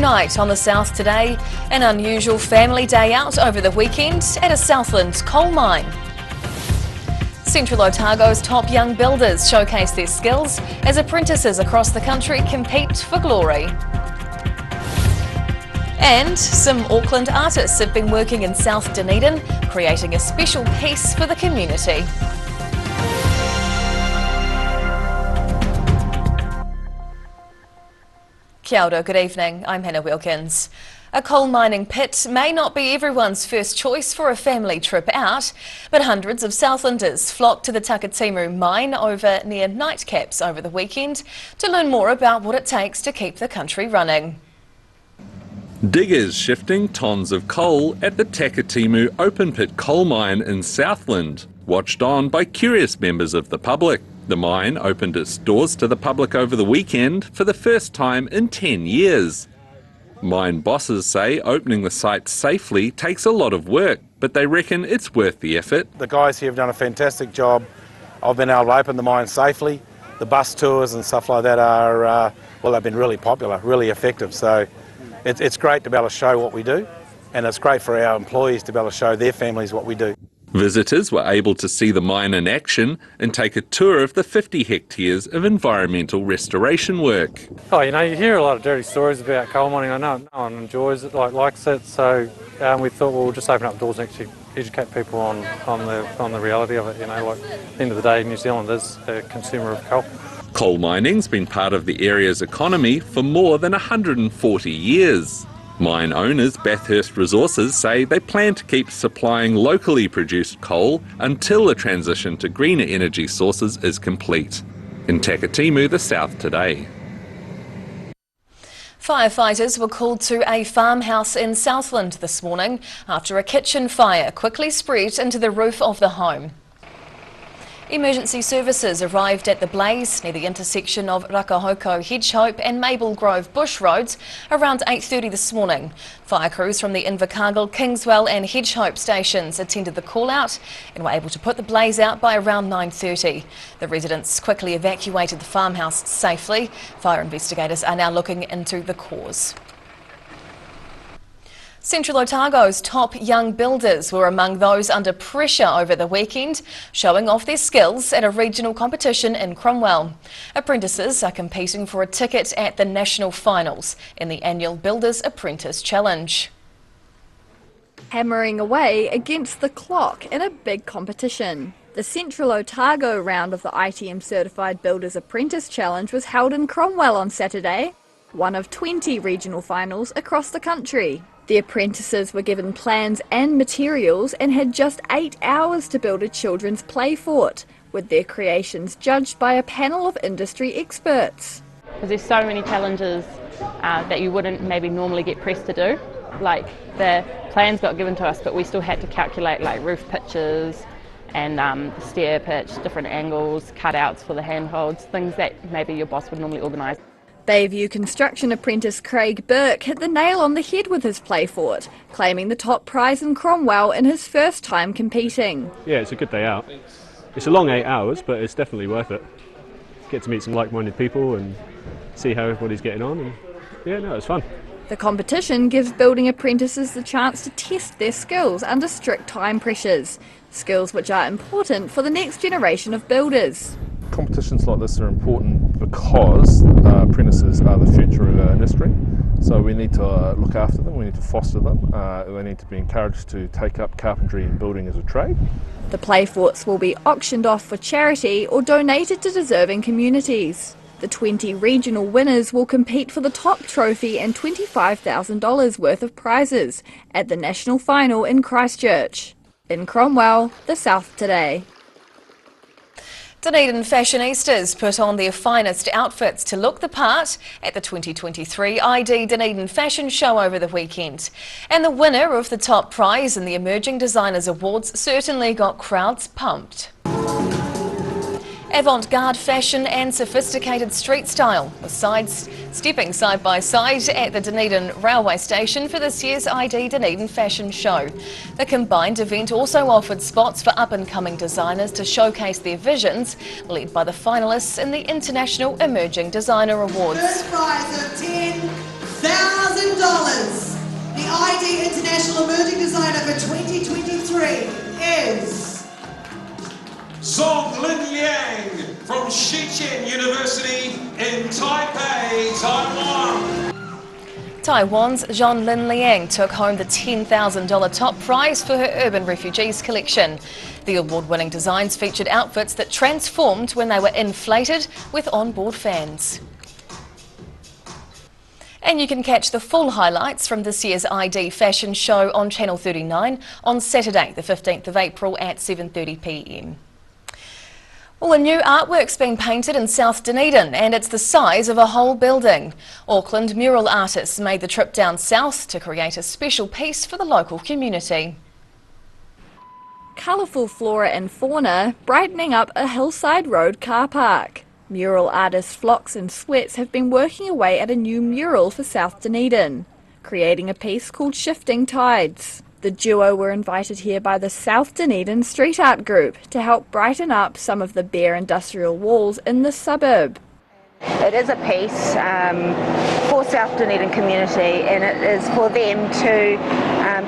night on the South today. An unusual family day out over the weekend at a Southland coal mine. Central Otago's top young builders showcase their skills as apprentices across the country compete for glory. And some Auckland artists have been working in South Dunedin, creating a special piece for the community. Kia ora, good evening. I'm Hannah Wilkins. A coal mining pit may not be everyone's first choice for a family trip out, but hundreds of Southlanders flocked to the Takitimu mine over near nightcaps over the weekend to learn more about what it takes to keep the country running. Diggers shifting tons of coal at the Takitimu open pit coal mine in Southland, watched on by curious members of the public. The mine opened its doors to the public over the weekend for the first time in 10 years. Mine bosses say opening the site safely takes a lot of work, but they reckon it's worth the effort. The guys here have done a fantastic job. I've been able to open the mine safely. The bus tours and stuff like that are, well, they've been really popular, really effective. So it's great to be able to show what we do, and it's great for our employees to be able to show their families what we do. Visitors were able to see the mine in action and take a tour of the 50 hectares of environmental restoration work. Oh, you know, you hear a lot of dirty stories about coal mining. I know no one enjoys it, likes it, so we thought we'll just open up the doors and actually educate people on the reality of it. You know, like at the end of the day, New Zealand is a consumer of coal. Coal mining's been part of the area's economy for more than 140 years. Mine owners Bathurst Resources say they plan to keep supplying locally produced coal until the transition to greener energy sources is complete. In Takitimu, the South today. Firefighters were called to a farmhouse in Southland this morning after a kitchen fire quickly spread into the roof of the home. Emergency services arrived at the blaze near the intersection of Rakahoko, Hedgehope and Maple Grove Bush Roads around 8:30 this morning. Fire crews from the Invercargill, Kingswell and Hedgehope stations attended the call-out and were able to put the blaze out by around 9:30. The residents quickly evacuated the farmhouse safely. Fire investigators are now looking into the cause. Central Otago's top young builders were among those under pressure over the weekend, showing off their skills at a regional competition in Cromwell. Apprentices are competing for a ticket at the national finals in the annual Builders Apprentice Challenge. Hammering away against the clock in a big competition. The Central Otago round of the ITM Certified Builders Apprentice Challenge was held in Cromwell on Saturday, one of 20 regional finals across the country. The apprentices were given plans and materials and had just 8 hours to build a children's play fort, with their creations judged by a panel of industry experts. Because there's so many challenges that you wouldn't maybe normally get pressed to do. Like the plans got given to us, but we still had to calculate like roof pitches and the stair pitch, different angles, cutouts for the handholds, things that maybe your boss would normally organise. Bayview construction apprentice Craig Burke hit the nail on the head with his play fort, claiming the top prize in Cromwell in his first time competing. Yeah, it's a good day out. It's a long 8 hours, but it's definitely worth it. Get to meet some like-minded people and see how everybody's getting on. And yeah, no, it's fun. The competition gives building apprentices the chance to test their skills under strict time pressures, skills which are important for the next generation of builders. Competitions like this are important because apprentices are the future of our industry, so we need to look after them, we need to foster them, they need to be encouraged to take up carpentry and building as a trade. The play forts will be auctioned off for charity or donated to deserving communities. The 20 regional winners will compete for the top trophy and $25,000 worth of prizes at the national final in Christchurch. In Cromwell, the South today. Dunedin fashionistas put on their finest outfits to look the part at the 2023 ID Dunedin Fashion Show over the weekend. And the winner of the top prize in the Emerging Designers Awards certainly got crowds pumped. Avant-garde fashion and sophisticated street style were stepping side by side at the Dunedin railway station for this year's ID Dunedin Fashion Show. The combined event also offered spots for up-and-coming designers to showcase their visions, led by the finalists in the International Emerging Designer Awards. First prize of $10,000. ID International Emerging Designer for 2023 is Zonglin Liang from Shichen University in Taipei, Taiwan. Taiwan's Zonglin Liang took home the $10,000 top prize for her Urban Refugees collection. The award-winning designs featured outfits that transformed when they were inflated with onboard fans. And you can catch the full highlights from this year's ID fashion show on Channel 39 on Saturday the 15th of April at 7:30 p.m. Well, a new artwork's been painted in South Dunedin and it's the size of a whole building. Auckland mural artists made the trip down south to create a special piece for the local community. Colourful flora and fauna brightening up a hillside road car park. Mural artist Flocks and Sweats have been working away at a new mural for South Dunedin, creating a piece called Shifting Tides. The duo were invited here by the South Dunedin Street Art Group to help brighten up some of the bare industrial walls in the suburb. It is a piece for South Dunedin community, and it is for them to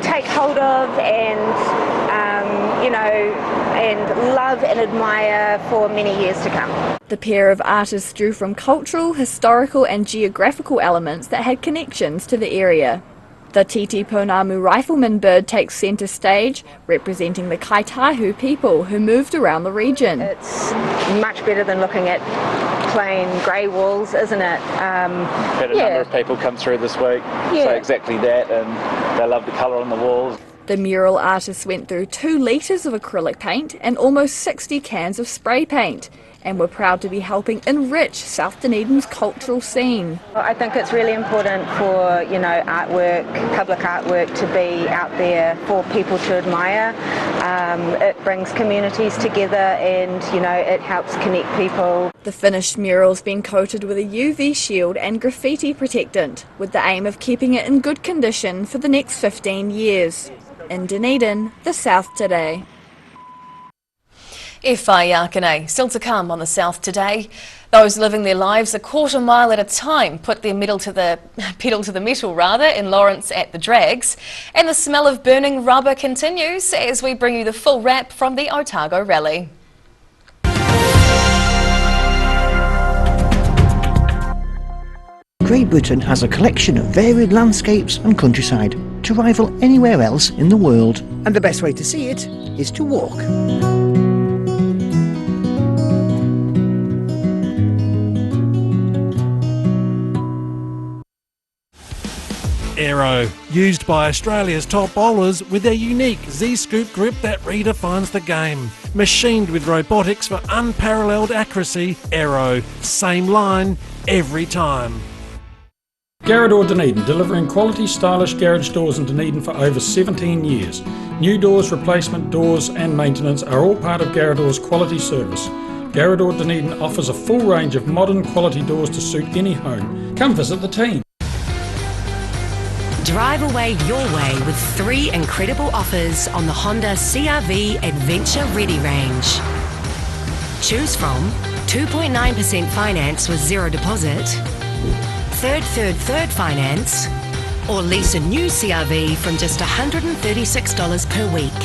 take hold of and, and love and admire for many years to come. The pair of artists drew from cultural, historical and geographical elements that had connections to the area. The Titipu rifleman bird takes centre stage, representing the Kaitahu people who moved around the region. It's much better than looking at plain grey walls, isn't it? Had a number of people come through this week, say exactly that, and they love the colour on the walls. The mural artists went through 2 litres of acrylic paint and almost 60 cans of spray paint, and were proud to be helping enrich South Dunedin's cultural scene. I think it's really important for, artwork, public artwork to be out there for people to admire. It brings communities together and, it helps connect people. The finished mural's been coated with a UV shield and graffiti protectant, with the aim of keeping it in good condition for the next 15 years. In Dunedin, the South Today. Yakane, still to come on the South Today. Those living their lives a quarter mile at a time put their pedal to the metal in Lawrence at the Drags. And the smell of burning rubber continues as we bring you the full wrap from the Otago Rally. Great Britain has a collection of varied landscapes and countryside to rival anywhere else in the world. And the best way to see it is to walk. Aero, used by Australia's top bowlers with their unique Z-scoop grip that redefines the game. Machined with robotics for unparalleled accuracy, Aero, same line, every time. Garage Dunedin, delivering quality stylish garage doors in Dunedin for over 17 years. New doors, replacement doors and maintenance are all part of Garage quality service. Garage Dunedin offers a full range of modern quality doors to suit any home. Come visit the team. Drive away your way with 3 incredible offers on the Honda CR-V Adventure Ready range. Choose from 2.9% finance with 0 deposit, third finance, or lease a new CR-V from just $136 per week.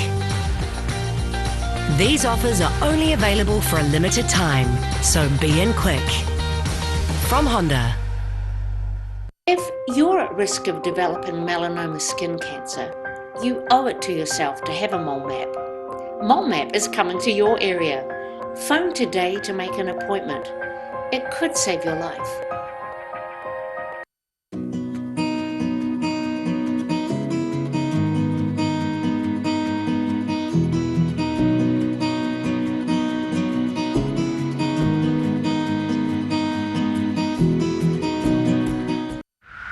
These offers are only available for a limited time, so be in quick. From Honda. If you're at risk of developing melanoma skin cancer, you owe it to yourself to have a mole map. Mole map is coming to your area. Phone today to make an appointment. It could save your life.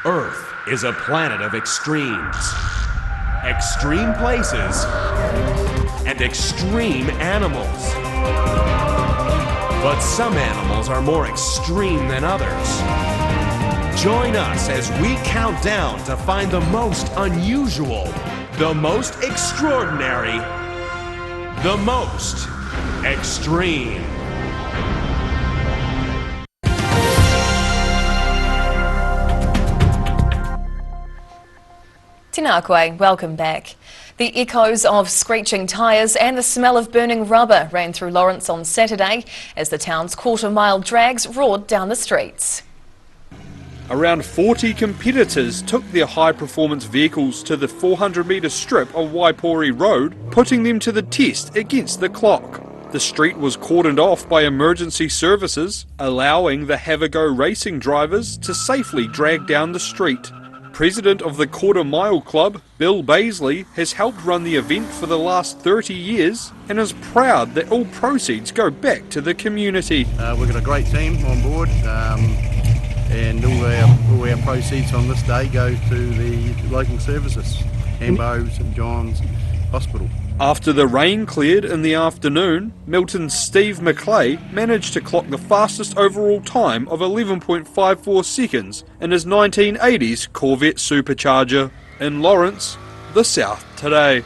Earth is a planet of extremes. Extreme places and extreme animals. But some animals are more extreme than others. Join us as we count down to find the most unusual, the most extraordinary, the most extreme. Tēnā koe, welcome back. The echoes of screeching tyres and the smell of burning rubber ran through Lawrence on Saturday as the town's quarter-mile drags roared down the streets. Around 40 competitors took their high-performance vehicles to the 400-metre strip of Waipori Road, putting them to the test against the clock. The street was cordoned off by emergency services, allowing the have-a-go racing drivers to safely drag down the street. President of the Quarter Mile Club, Bill Baisley, has helped run the event for the last 30 years and is proud that all proceeds go back to the community. We've got a great team on board. And all our proceeds on this day go to the local services, Hambo, St John's Hospital. After the rain cleared in the afternoon, Milton's Steve McClay managed to clock the fastest overall time of 11.54 seconds in his 1980s Corvette Supercharger. In Lawrence, the South Today.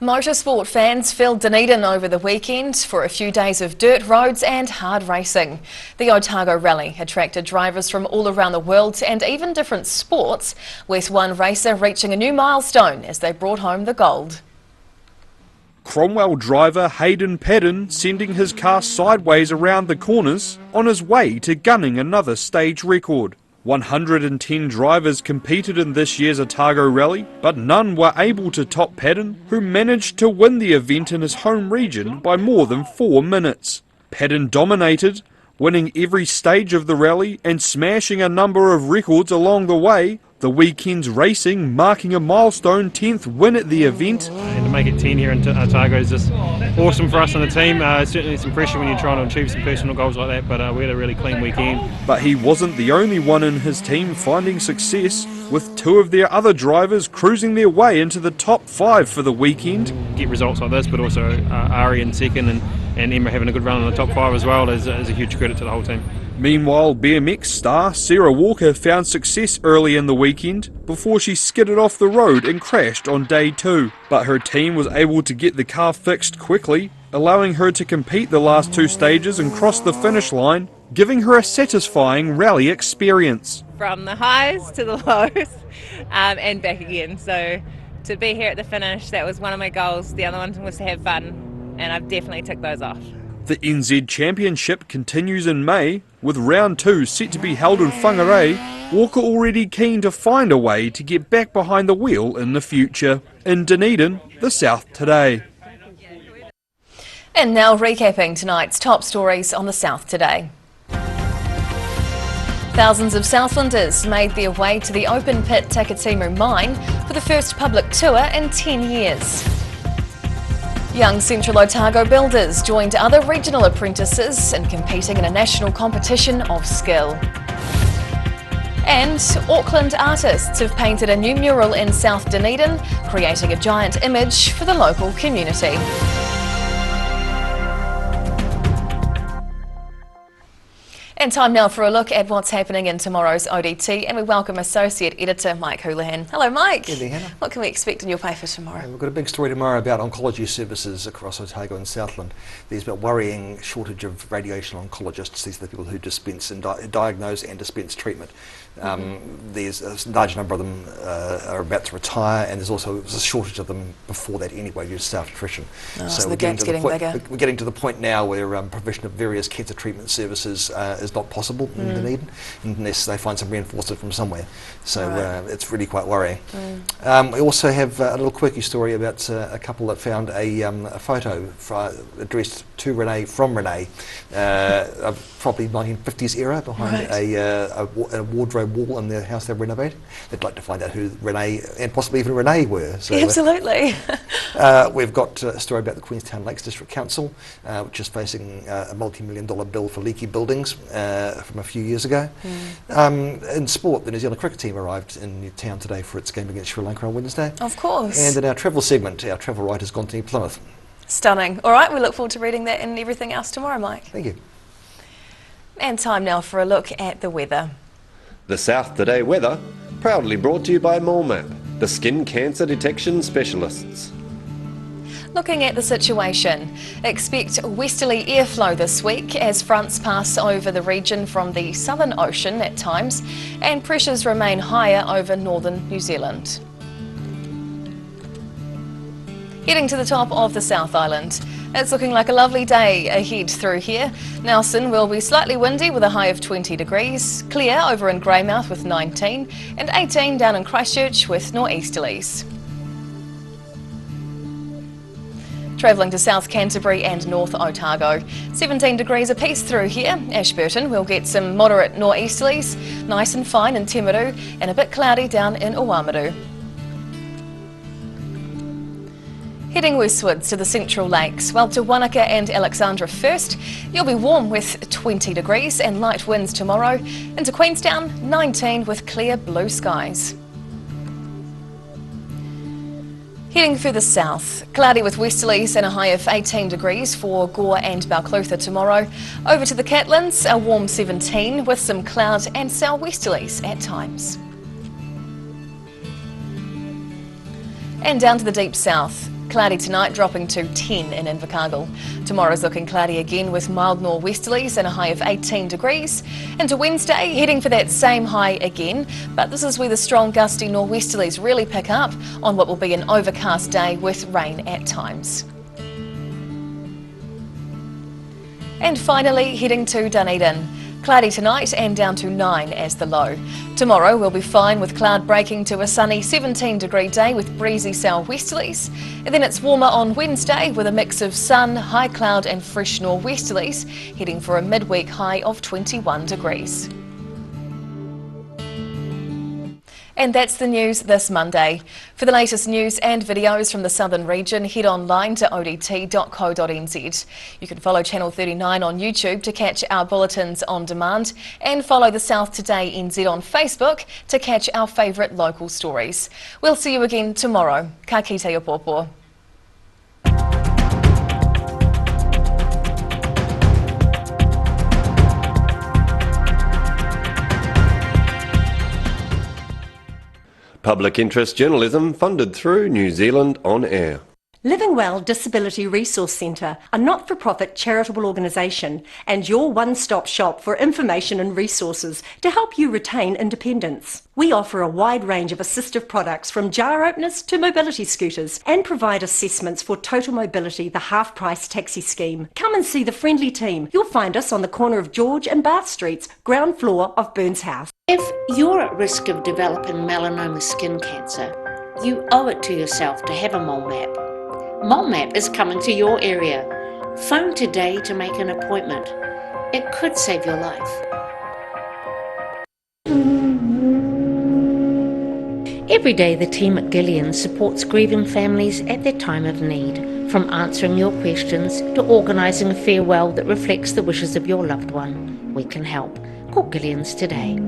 Motorsport fans filled Dunedin over the weekend for a few days of dirt roads and hard racing. The Otago Rally attracted drivers from all around the world and even different sports, with one racer reaching a new milestone as they brought home the gold. Cromwell driver Hayden Paddon sending his car sideways around the corners on his way to gunning another stage record. 110 drivers competed in this year's Otago Rally, but none were able to top Paddon, who managed to win the event in his home region by more than 4 minutes. Paddon dominated, winning every stage of the rally and smashing a number of records along the way, the weekend's racing marking a milestone 10th win at the event. And to make it 10 here in Otago is just awesome for us on the team. Certainly some pressure when you're trying to achieve some personal goals like that, but we had a really clean weekend. But he wasn't the only one in his team finding success, with 2 of their other drivers cruising their way into the top 5 for the weekend. Get results like this, but also Ari in second and Emma having a good run in the top 5 as well is a huge credit to the whole team. Meanwhile, BMX star Sarah Walker found success early in the weekend before she skidded off the road and crashed on day 2. But her team was able to get the car fixed quickly, allowing her to compete the last 2 stages and cross the finish line, giving her a satisfying rally experience. From the highs to the lows and back again. So to be here at the finish, that was one of my goals. The other one was to have fun, and I've definitely ticked those off. The NZ Championship continues in May, with round 2 set to be held in Whangarei. Walker already keen to find a way to get back behind the wheel in the future. In Dunedin, the South Today. And now recapping tonight's top stories on the South Today. Thousands of Southlanders made their way to the open pit Takitimu mine for the first public tour in 10 years. Young Central Otago builders joined other regional apprentices in competing in a national competition of skill. And Auckland artists have painted a new mural in South Dunedin, creating a giant image for the local community. And time now for a look at what's happening in tomorrow's ODT, and we welcome Associate Editor Mike Houlihan. Hello Mike. Good day, Hannah. What can we expect in your paper tomorrow? We've got a big story tomorrow about oncology services across Otago and Southland. There's been a worrying shortage of radiation oncologists. These are the people who dispense and diagnose and dispense treatment. There's a large number of them are about to retire, and there's also a shortage of them before that anyway due to staff attrition. So the gap's getting bigger. We're getting to the point now where provision of various cancer treatment services is not possible in Dunedin unless they find some reinforcement from somewhere. So it's really quite worrying. We also have a little quirky story about a couple that found a photo addressed to Renee, from Renee, of probably 1950s era behind a wardrobe wall in the house they're renovating. They'd like to find out who Renee and possibly even Renee were. So, absolutely. We've got a story about the Queenstown Lakes District Council, which is facing a multi-million-dollar bill for leaky buildings from a few years ago. In sport, the New Zealand cricket team arrived in town today for its game against Sri Lanka on Wednesday. Of course. And in our travel segment, our travel writer's gone to New Plymouth. Stunning. All right, we look forward to reading that and everything else tomorrow, Mike. Thank you. And time now for a look at the weather. The South Today weather, proudly brought to you by MoleMap, the skin cancer detection specialists. Looking at the situation, expect westerly airflow this week as fronts pass over the region from the Southern Ocean at times and pressures remain higher over northern New Zealand. Heading to the top of the South Island. It's looking like a lovely day ahead through here. Nelson will be slightly windy with a high of 20 degrees, clear over in Greymouth with 19 and 18 down in Christchurch with nor'easterlies. Travelling to South Canterbury and North Otago. 17 degrees apiece through here. Ashburton will get some moderate nor'easterlies, nice and fine in Timaru and a bit cloudy down in Oamaru. Heading westwards to the Central Lakes, well to Wanaka and Alexandra first, you'll be warm with 20 degrees and light winds tomorrow. Into Queenstown, 19 with clear blue skies. Heading further south, cloudy with westerlies and a high of 18 degrees for Gore and Balclutha tomorrow. Over to the Catlins, a warm 17 with some cloud and sou'westerlies at times. And down to the deep south. Cloudy tonight, dropping to 10 in Invercargill. Tomorrow's looking cloudy again with mild nor'westerlies and a high of 18 degrees. Into Wednesday, heading for that same high again, but this is where the strong gusty nor'westerlies really pick up on what will be an overcast day with rain at times. And finally, heading to Dunedin. Cloudy tonight and down to 9 as the low. Tomorrow will be fine with cloud breaking to a sunny 17-degree day with breezy sou'westerlies. And then it's warmer on Wednesday with a mix of sun, high cloud and fresh nor'westerlies, heading for a midweek high of 21 degrees. And that's the news this Monday. For the latest news and videos from the southern region, head online to odt.co.nz. You can follow Channel 39 on YouTube to catch our bulletins on demand and follow the South Today NZ on Facebook to catch our favourite local stories. We'll see you again tomorrow. Ka kite o pōpō. Public interest journalism funded through New Zealand On Air. Living Well Disability Resource Centre, a not-for-profit charitable organisation and your one-stop shop for information and resources to help you retain independence. We offer a wide range of assistive products from jar openers to mobility scooters and provide assessments for Total Mobility, the half-price taxi scheme. Come and see the friendly team. You'll find us on the corner of George and Bath Streets, ground floor of Burns House. If you're at risk of developing melanoma skin cancer, you owe it to yourself to have a mole map. Mole map is coming to your area. Phone today to make an appointment. It could save your life. Every day the team at Gillian supports grieving families at their time of need. From answering your questions to organising a farewell that reflects the wishes of your loved one. We can help. Call Gillian's today.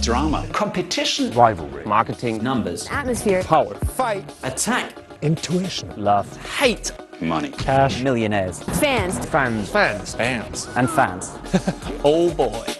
Drama, competition, rivalry, marketing, numbers, atmosphere, power, fight, attack, intuition, love, hate, money, cash, millionaires, fans, and fans. Oh boy.